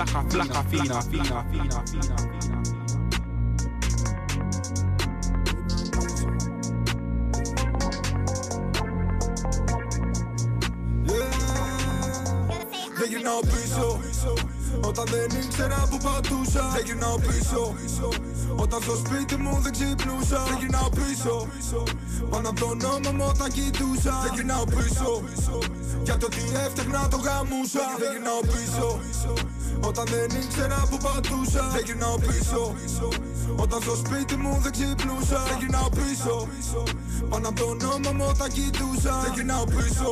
flaca, fina. Δεν γυρνάω πίσω όταν δεν ήξερα που πατούσα. Δεν γυρνάω πίσω όταν στο σπίτι μου δεν ξυπνούσα. Δεν γυρνάω πίσω πάνω απ' τον νόμο μου όταν κοιτούσα. Δεν γυρνάω πίσω για το τι έφτιαχνα το γαμούσα. Δεν γυρνάω πίσω όταν δεν ήξερα που πατούσα. Δεν γυρνάω πίσω όταν στο σπίτι μου δεν ξυπνούσα. Δεν γυρνάω πίσω πάνω απ' τον νόμο μου όταν κοιτούσα. Δεν γυρνάω πίσω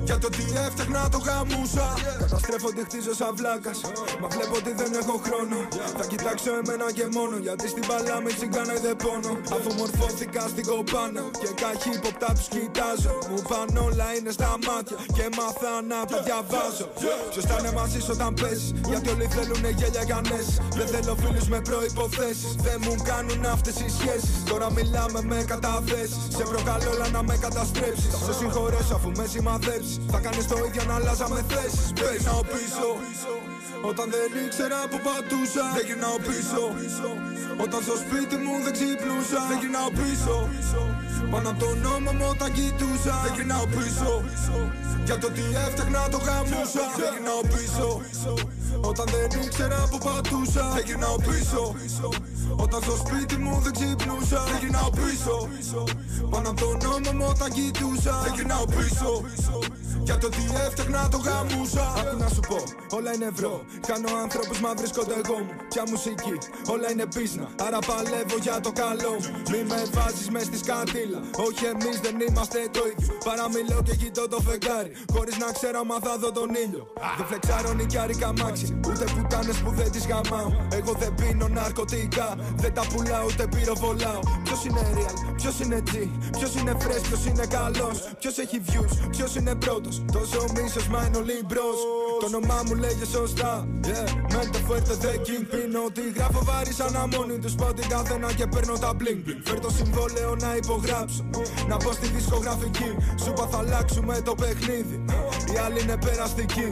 για το τι έφτιαχνα το γαμούσα. Καταστρέφονται, χτίζω σαν βλάκας. Μα βλέπω ότι δεν έχω χρόνο. Θα κοιτάξω εμένα και μόνο, γιατί στην παλά με τσιγκάνα δεν πόνο. Αφού μορφώθηκα στην κοπάνα και καχύποπτα τους κοιτάζω. Μου πάνε όλα είναι στα μάτια και μάθα να τα διαβάζω. Ποιος θα είναι μαζί σου όταν παίζεις, γιατί όλοι θέλουνε γέλια για ανέσεις. Δεν θέλω φίλους με προϋποθέσεις, δεν μου κάνουν αυτές οι σχέσεις. Τώρα μιλάμε με καταθέσεις, σε προκαλώ όλα να με καταστρέψεις. Θα σε συγχωρέσω αφού με σημαδέψεις. Θα κάνεις το ίδιο να αλλάζαμε θέσεις. Δεν γυρνάω πίσω όταν δεν ήξερα που πατούσα. Δεν γυρνάω πίσω όταν στο σπίτι μου δεν ξυπνούσα. Δεν γυρνάω πίσω πάνω απ' τον νόμο μου όταν κοιτούσα. Δεν γυρνάω πίσω για το τι έφτιαχνα το γαμούσα. Δεν γυρνάω πίσω όταν δεν ήξερα που πατούσα. Δεν γυρνάω πίσω όταν στο σπίτι μου δεν ξυπνούσα. Δεν γυρνάω πίσω πάνω απ' τον νόμο μου όταν κοιτούσα. Δεν γυρνάω πίσω για το τι έφτιαχνα το γαμούσα. Άκου να σου πω, όλα είναι ευρώ. Κάνω άνθρωπους μα βρίσκονται εγώ μου. Πια μουσική, όλα είναι πίσνα. Άρα παλεύω για το καλό μου. Μη με βάζεις μες στη σκατήλα. Όχι εμείς δεν είμαστε το ίδιο. Παραμιλώ και κοιτώ το φεγγάρι. Χωρίς να ξέρω μα θα δω τον ήλιο. Δεν φλεξάρω νοικιάρικα μάξι. Ούτε πουτάνες που δεν τις γαμάω. Εγώ δεν πίνω ναρκωτικά. Δεν τα πουλάω ούτε πυροβολάω. Ποιος είναι real, ποιος είναι G, ποιος είναι fresh, ποιος είναι καλός. Ποιος έχει views, ποιος είναι πρώτος. Τόσο μίσος μα είναι όλοι μπρος. Το όνομά μου λέγε σωστά, mente fuerte de king. Πίνω ότι γράφω βάρη σαν αμόνι. Τους πάω την καθένα και παίρνω τα bling bling. Φέρ το συμβόλαιο να υπογράψω, να πω στη δισκογραφική. Σου είπα θα αλλάξουμε το παιχνίδι, οι άλλοι είναι περαστικοί.